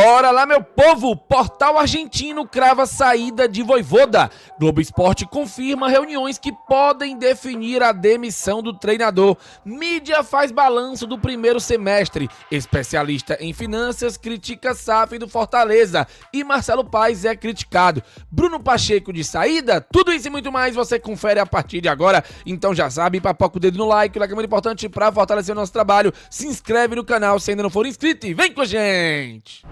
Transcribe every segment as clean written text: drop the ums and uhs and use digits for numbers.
Bora lá, meu povo! Portal argentino crava saída de Vojvoda. Globo Esporte confirma reuniões que podem definir a demissão do treinador. Mídia faz balanço do primeiro semestre. Especialista em finanças critica SAF do Fortaleza. E Marcelo Paes é criticado. Bruno Pacheco de saída? Tudo isso e muito mais você confere a partir de agora. Então já sabe, papoca o dedo no like, o like é muito importante para fortalecer o nosso trabalho. Se inscreve no canal se ainda não for inscrito e vem com a gente!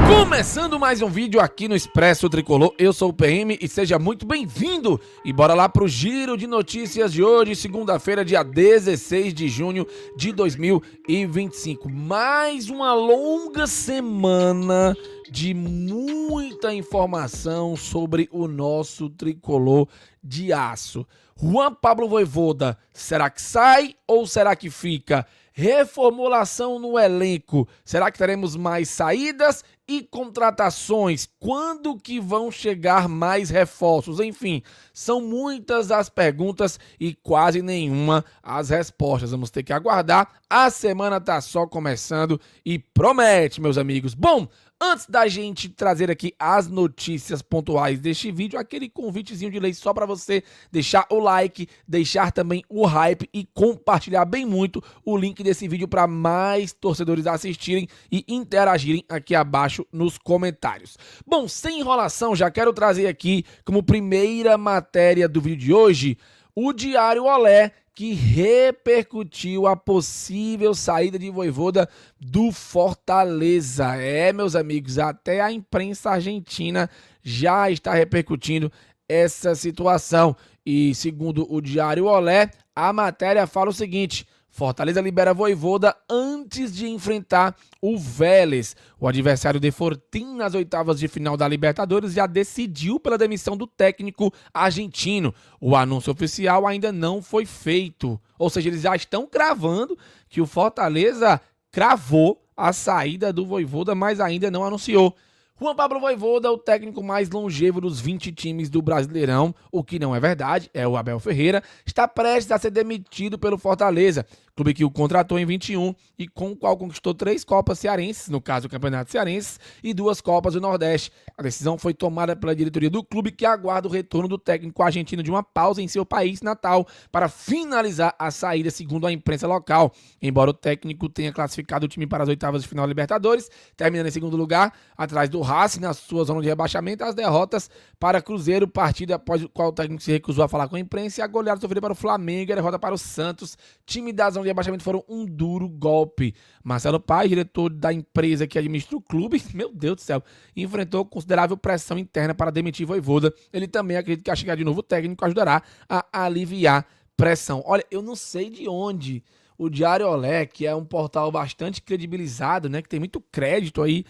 Começando mais um vídeo aqui no Expresso Tricolor, eu sou o PM e seja muito bem-vindo! E bora lá pro giro de notícias de hoje, segunda-feira, dia 16 de junho de 2025. Mais uma longa semana de muita informação sobre o nosso Tricolor de aço. Juan Pablo Vojvoda, será que sai ou será que fica? Reformulação no elenco, será que teremos mais saídas e contratações? Quando que vão chegar mais reforços? Enfim, são muitas as perguntas e quase nenhuma as respostas. Vamos ter que aguardar, a semana tá só começando e promete, meus amigos. Bom, antes da gente trazer aqui as notícias pontuais deste vídeo, aquele convitezinho de lei só para você deixar o like, deixar também o hype e compartilhar bem muito o link desse vídeo para mais torcedores assistirem e interagirem aqui abaixo nos comentários. Bom, sem enrolação, já quero trazer aqui como primeira matéria do vídeo de hoje o Diário Olé, que repercutiu a possível saída de Vojvoda do Fortaleza. Meus amigos, até a imprensa argentina já está repercutindo essa situação. E segundo o Diário Olé, a matéria fala o seguinte: Fortaleza libera Vojvoda antes de enfrentar o Vélez. O adversário de Fortín nas oitavas de final da Libertadores já decidiu pela demissão do técnico argentino. O anúncio oficial ainda não foi feito. Ou seja, eles já estão cravando que o Fortaleza cravou a saída do Vojvoda, mas ainda não anunciou. Juan Pablo Vojvoda, o técnico mais longevo dos 20 times do Brasileirão, o que não é verdade, é o Abel Ferreira, está prestes a ser demitido pelo Fortaleza, clube que o contratou em 21 e com o qual conquistou 3 Copas Cearenses, no caso o Campeonato Cearense, e 2 Copas do Nordeste. A decisão foi tomada pela diretoria do clube, que aguarda o retorno do técnico argentino de uma pausa em seu país natal para finalizar a saída, segundo a imprensa local. Embora o técnico tenha classificado o time para as oitavas de final da Libertadores, terminando em segundo lugar, atrás do Racing na sua zona de rebaixamento, as derrotas para Cruzeiro, partida após o qual o técnico se recusou a falar com a imprensa, e a goleada sofrida para o Flamengo e a derrota para o Santos, time da zona de rebaixamento, foram um duro golpe. Marcelo Paes, diretor da empresa que administra o clube, meu Deus do céu, enfrentou considerável pressão interna para demitir Vojvoda. Ele também acredita que a chegada de novo técnico ajudará a aliviar pressão. Olha, eu não sei de onde o Diário Olé, que é um portal bastante credibilizado, né, que tem muito crédito aí,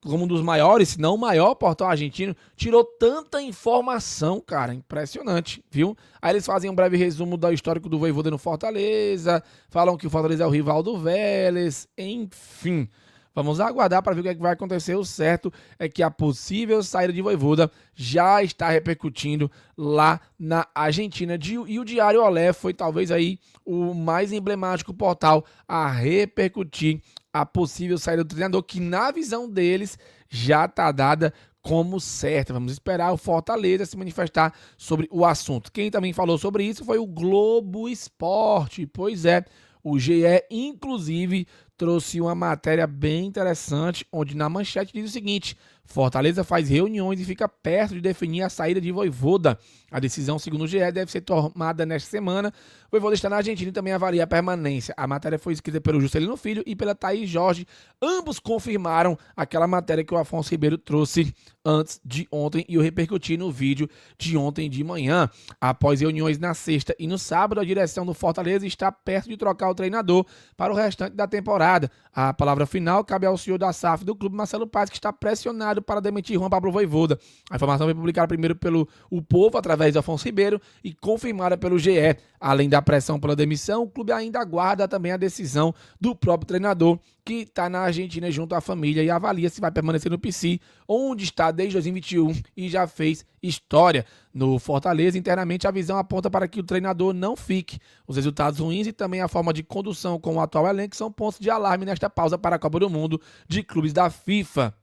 como um dos maiores, se não o maior portal argentino, tirou tanta informação, cara, impressionante, viu? Aí eles fazem um breve resumo do histórico do Vojvoda no Fortaleza, falam que o Fortaleza é o rival do Vélez, enfim. Vamos aguardar para ver o que é que vai acontecer. O certo é que a possível saída de Vojvoda já está repercutindo lá na Argentina. E o Diário Olé foi talvez aí o mais emblemático portal a repercutir a possível saída do treinador, que na visão deles já está dada como certa. Vamos esperar o Fortaleza se manifestar sobre o assunto. Quem também falou sobre isso foi o Globo Esporte. Pois é, o GE, inclusive, trouxe uma matéria bem interessante, onde na manchete diz o seguinte: Fortaleza faz reuniões e fica perto de definir a saída de Vojvoda. A decisão, segundo o GE, deve ser tomada nesta semana. O Vojvoda está na Argentina e também avalia a permanência. A matéria foi escrita pelo Juscelino Filho e pela Thaís Jorge. Ambos confirmaram aquela matéria que o Afonso Ribeiro trouxe antes de ontem e eu repercuti no vídeo de ontem de manhã. Após reuniões na sexta e no sábado, a direção do Fortaleza está perto de trocar o treinador para o restante da temporada. A palavra final cabe ao senhor da SAF do clube, Marcelo Paes, que está pressionado para demitir Juan Pablo Vojvoda. A informação foi publicada primeiro pelo O Povo, através de Afonso Ribeiro, e confirmada pelo GE. Além da pressão pela demissão, o clube ainda aguarda também a decisão do próprio treinador, que está na Argentina junto à família e avalia se vai permanecer no PC, onde está desde 2021 e já fez história. No Fortaleza, internamente, a visão aponta para que o treinador não fique. Os resultados ruins e também a forma de condução com o atual elenco são pontos de alarme nesta pausa para a Copa do Mundo de clubes da FIFA.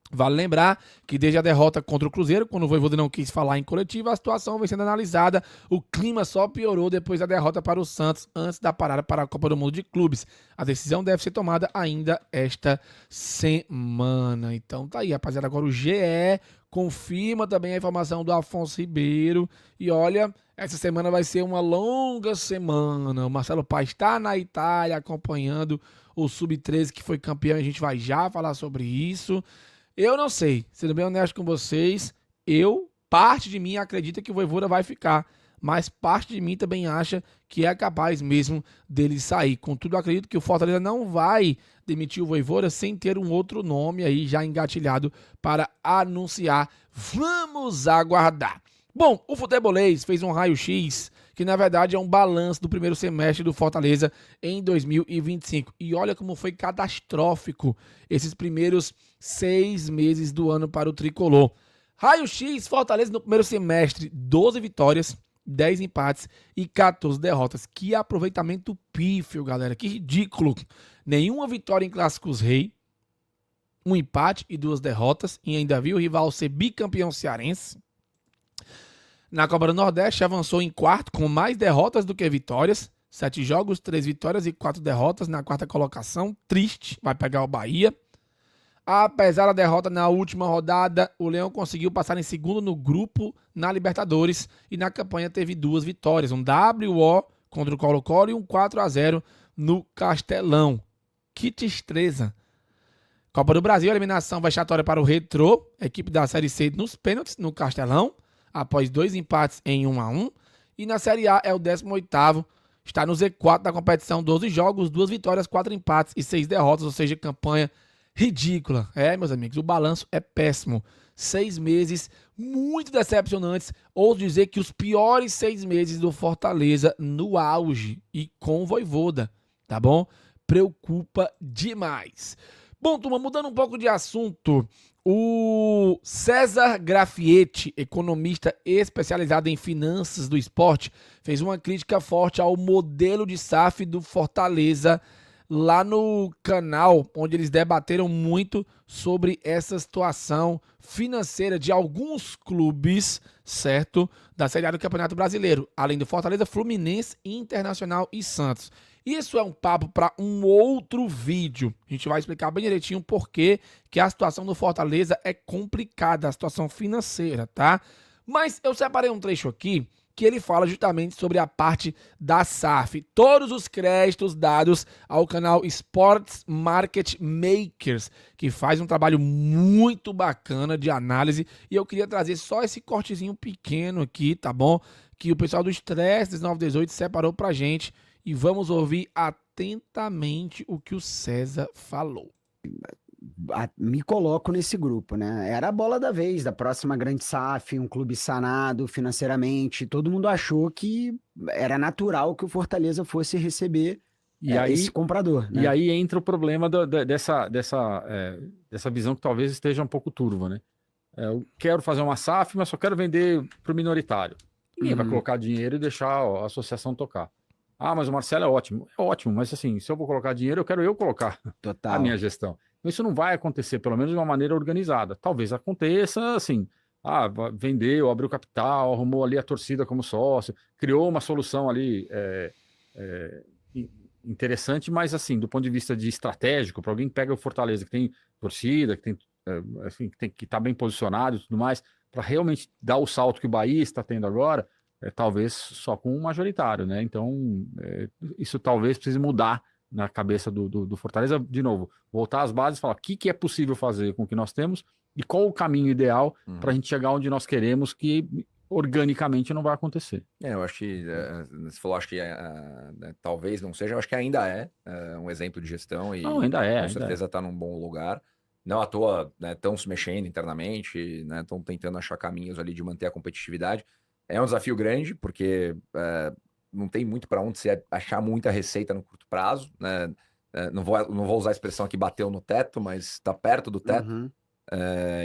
Vale lembrar que desde a derrota contra o Cruzeiro, quando o Vojvoda não quis falar em coletiva, a situação vem sendo analisada. O clima só piorou depois da derrota para o Santos, antes da parada para a Copa do Mundo de Clubes. A decisão deve ser tomada ainda esta semana. Então tá aí, rapaziada. Agora o GE confirma também a informação do Afonso Ribeiro. E olha, essa semana vai ser uma longa semana. O Marcelo Paes está na Itália acompanhando o Sub-13 que foi campeão. A gente vai já falar sobre isso. Eu não sei, sendo bem honesto com vocês, parte de mim acredita que o Vojvoda vai ficar, mas parte de mim também acha que é capaz mesmo dele sair. Contudo, eu acredito que o Fortaleza não vai demitir o Vojvoda sem ter um outro nome aí já engatilhado para anunciar. Vamos aguardar. Bom, o Futebolês fez um raio-x, que na verdade é um balanço do primeiro semestre do Fortaleza em 2025. E olha como foi catastrófico esses primeiros 6 meses do ano para o Tricolor. Raio-x, Fortaleza no primeiro semestre, 12 vitórias, 10 empates e 14 derrotas. Que aproveitamento pífio, galera, que ridículo. Nenhuma vitória em Clássicos Rei, um empate e 2 derrotas, e ainda viu o rival ser bicampeão cearense. Na Copa do Nordeste, avançou em quarto com mais derrotas do que vitórias. 7 jogos, 3 vitórias e 4 derrotas na quarta colocação. Triste, vai pegar o Bahia. Apesar da derrota na última rodada, o Leão conseguiu passar em segundo no grupo na Libertadores e na campanha teve 2 vitórias. Um WO contra o Colo-Colo e um 4-0 no Castelão. Que tristeza. Copa do Brasil, eliminação vexatória para o Retrô, equipe da Série C nos pênaltis no Castelão, após 2 empates em 1-1. E na Série A é o 18º, está no Z4 da competição, 12 jogos, 2 vitórias, 4 empates e 6 derrotas, ou seja, campanha ridícula. Meus amigos, o balanço é péssimo. 6 meses muito decepcionantes, ouso dizer que os piores 6 meses do Fortaleza no auge e com o Vojvoda, tá bom? Preocupa demais. Bom, turma, mudando um pouco de assunto, o César Grafietti, economista especializado em finanças do esporte, fez uma crítica forte ao modelo de SAF do Fortaleza lá no canal, onde eles debateram muito sobre essa situação financeira de alguns clubes, certo? Da Série A do Campeonato Brasileiro, além do Fortaleza, Fluminense, Internacional e Santos. Isso é um papo para um outro vídeo. A gente vai explicar bem direitinho por que a situação do Fortaleza é complicada, a situação financeira, tá? Mas eu separei um trecho aqui que ele fala justamente sobre a parte da SAF. Todos os créditos dados ao canal Sports Market Makers, que faz um trabalho muito bacana de análise. E eu queria trazer só esse cortezinho pequeno aqui, tá bom? Que o pessoal do Stress 1918 separou pra gente. E vamos ouvir atentamente o que o César falou. Me coloco nesse grupo, né? Era a bola da vez, da próxima grande SAF, um clube sanado financeiramente. Todo mundo achou que era natural que o Fortaleza fosse receber esse comprador, né? E aí entra o problema dessa visão que talvez esteja um pouco turva, né? Eu quero fazer uma SAF, mas só quero vender para o minoritário. Ninguém vai colocar dinheiro e deixar a associação tocar. Ah, mas o Marcelo é ótimo. É ótimo, mas assim, se eu vou colocar dinheiro, eu quero colocar a minha gestão. Isso não vai acontecer, pelo menos de uma maneira organizada. Talvez aconteça assim, vendeu, abriu capital, arrumou ali a torcida como sócio, criou uma solução ali interessante, mas assim, do ponto de vista de estratégico, para alguém que pega o Fortaleza, que tem torcida, que tem, que está bem posicionado e tudo mais, para realmente dar o salto que o Bahia está tendo agora, talvez só com um majoritário, né? Então, isso talvez precise mudar na cabeça do Fortaleza. De novo, voltar às bases e falar o que é possível fazer com o que nós temos e qual o caminho ideal para a gente chegar onde nós queremos, que organicamente não vai acontecer. Eu acho que, você falou, acho que talvez não seja, eu acho que ainda é um exemplo de gestão e com certeza está num bom lugar. Não à toa, né, estão se mexendo internamente, né, estão tentando achar caminhos ali de manter a competitividade. É um desafio grande, porque não tem muito para onde você achar muita receita no curto prazo, né? Não vou usar a expressão aqui bateu no teto, mas está perto do teto. Uhum.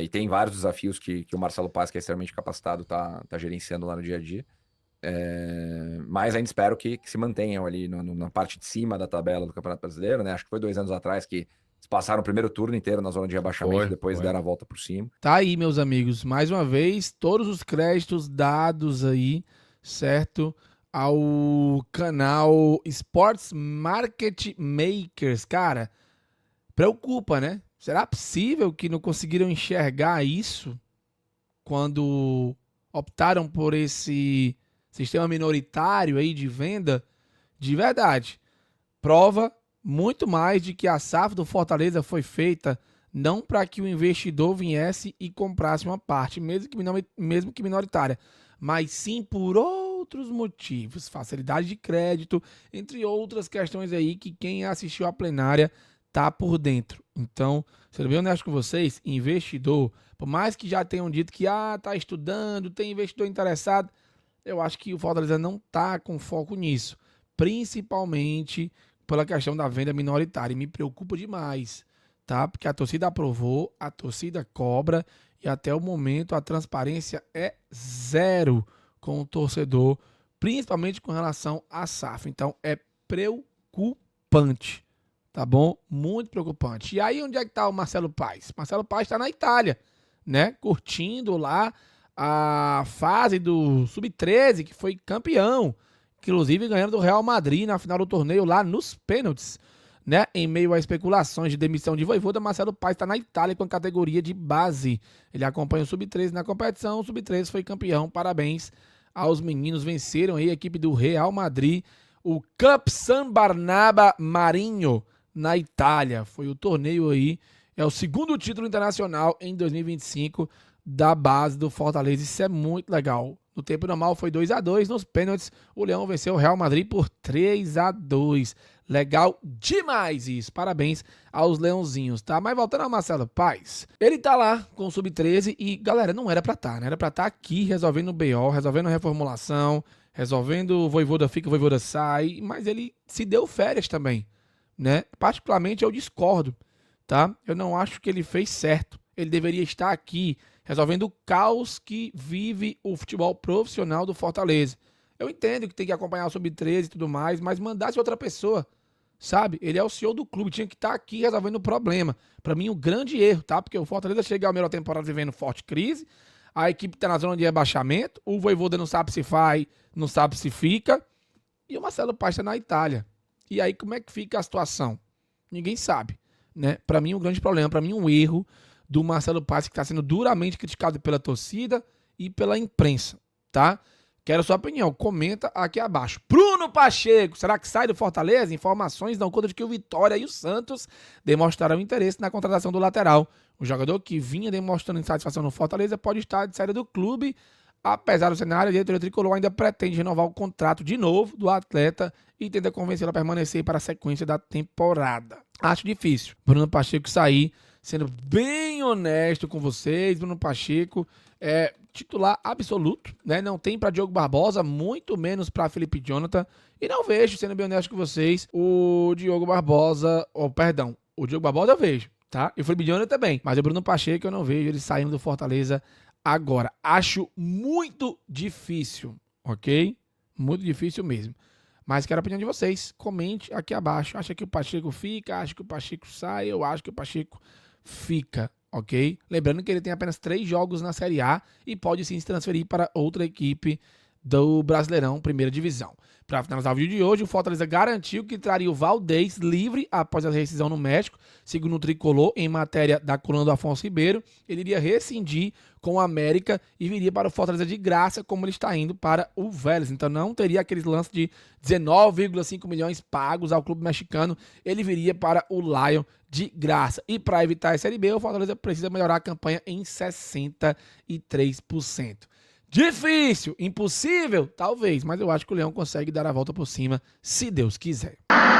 E tem vários desafios que o Marcelo Paz, que é extremamente capacitado, tá gerenciando lá no dia a dia. Mas ainda espero que se mantenham ali na parte de cima da tabela do Campeonato Brasileiro, né? Acho que foi 2 anos atrás que eles passaram o primeiro turno inteiro na zona de rebaixamento, depois deram a volta por cima. Tá aí, meus amigos, mais uma vez, todos os créditos dados aí, certo? Ao canal Sports Market Makers. Cara, preocupa, né? Será possível que não conseguiram enxergar isso quando optaram por esse sistema minoritário aí de venda? De verdade, prova muito mais de que a SAF do Fortaleza foi feita não para que o investidor viesse e comprasse uma parte, mesmo que minoritária, mas sim por outros motivos, facilidade de crédito, entre outras questões aí que quem assistiu à plenária tá por dentro. Então, sendo bem honesto com vocês, investidor, por mais que já tenham dito que tá estudando, tem investidor interessado, eu acho que o Fortaleza não tá com foco nisso, principalmente pela questão da venda minoritária, e me preocupa demais, tá? Porque a torcida aprovou, a torcida cobra, e até o momento a transparência é zero com o torcedor, principalmente com relação à SAF. Então é preocupante, tá bom? Muito preocupante. E aí onde é que tá o Marcelo Paz? Marcelo Paz está na Itália, né? Curtindo lá a fase do Sub-13, que foi campeão, inclusive ganhando do Real Madrid na final do torneio lá nos pênaltis, né? Em meio a especulações de demissão de Vojvoda, Marcelo Paz está na Itália com a categoria de base. Ele acompanha o Sub-13 na competição, o Sub-13 foi campeão, parabéns aos meninos, venceram aí a equipe do Real Madrid, o Cup San Barnaba Marinho, na Itália. Foi o torneio aí, é o segundo título internacional em 2025 da base do Fortaleza, isso é muito legal. No tempo normal foi 2-2, nos pênaltis o Leão venceu o Real Madrid por 3-2. Legal demais isso, parabéns aos leãozinhos, tá? Mas voltando ao Marcelo Paz, ele tá lá com o Sub-13 e, galera, não era pra estar, né? Era pra estar aqui resolvendo o BO, resolvendo a reformulação, resolvendo o Vojvoda fica, o Vojvoda sai, mas ele se deu férias também, né? Particularmente eu discordo, tá? Eu não acho que ele fez certo. Ele deveria estar aqui resolvendo o caos que vive o futebol profissional do Fortaleza. Eu entendo que tem que acompanhar o Sub-13 e tudo mais, mas mandasse outra pessoa, sabe? Ele é o CEO do clube, tinha que estar aqui resolvendo o problema. Pra mim, um grande erro, tá? Porque o Fortaleza chega à melhor temporada vivendo forte crise, a equipe tá na zona de rebaixamento, o Vojvoda não sabe se vai, não sabe se fica, e o Marcelo Paz tá na Itália. E aí, como é que fica a situação? Ninguém sabe, né? Pra mim, um grande problema, pra mim, um erro do Marcelo Paz, que está sendo duramente criticado pela torcida e pela imprensa, tá? Quero sua opinião, comenta aqui abaixo. Bruno Pacheco, será que sai do Fortaleza? Informações dão conta de que o Vitória e o Santos demonstraram interesse na contratação do lateral. O jogador que vinha demonstrando insatisfação no Fortaleza pode estar de saída do clube. Apesar do cenário, a diretoria tricolor ainda pretende renovar o contrato de novo do atleta e tenta convencê-lo a permanecer para a sequência da temporada. Acho difícil Bruno Pacheco sair. Sendo bem honesto com vocês, Bruno Pacheco é titular absoluto, né? Não tem para Diogo Barbosa, muito menos para Felipe Jonathan. E não vejo, sendo bem honesto com vocês, o Diogo Barbosa, o Diogo Barbosa eu vejo, tá? E o Felipe Jonathan também. Mas o Bruno Pacheco eu não vejo ele saindo do Fortaleza agora. Acho muito difícil, ok? Muito difícil mesmo. Mas quero a opinião de vocês. Comente aqui abaixo. Acha que o Pacheco fica? Acha que o Pacheco sai? Eu acho que o Pacheco fica, ok? Lembrando que ele tem apenas 3 jogos na Série A e pode sim se transferir para outra equipe do Brasileirão, primeira divisão. Para finalizar o vídeo de hoje, o Fortaleza garantiu que traria o Valdez livre após a rescisão no México. Segundo o Tricolor, em matéria da coluna do Afonso Ribeiro, ele iria rescindir com o América e viria para o Fortaleza de graça, como ele está indo para o Vélez. Então não teria aqueles lances de 19,5 milhões pagos ao clube mexicano. Ele viria para o Lion de graça. E para evitar a Série B, o Fortaleza precisa melhorar a campanha em 63%. Difícil, impossível, talvez, mas eu acho que o Leão consegue dar a volta por cima, se Deus quiser.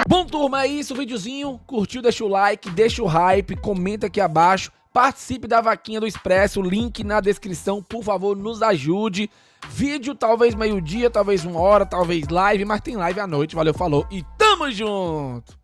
Bom, turma, é isso, o videozinho. Curtiu, deixa o like, deixa o hype, comenta aqui abaixo. Participe da vaquinha do Expresso, link na descrição, por favor, nos ajude. Vídeo talvez meio-dia, talvez 1 hora, talvez live, mas tem live à noite. Valeu, falou e tamo junto!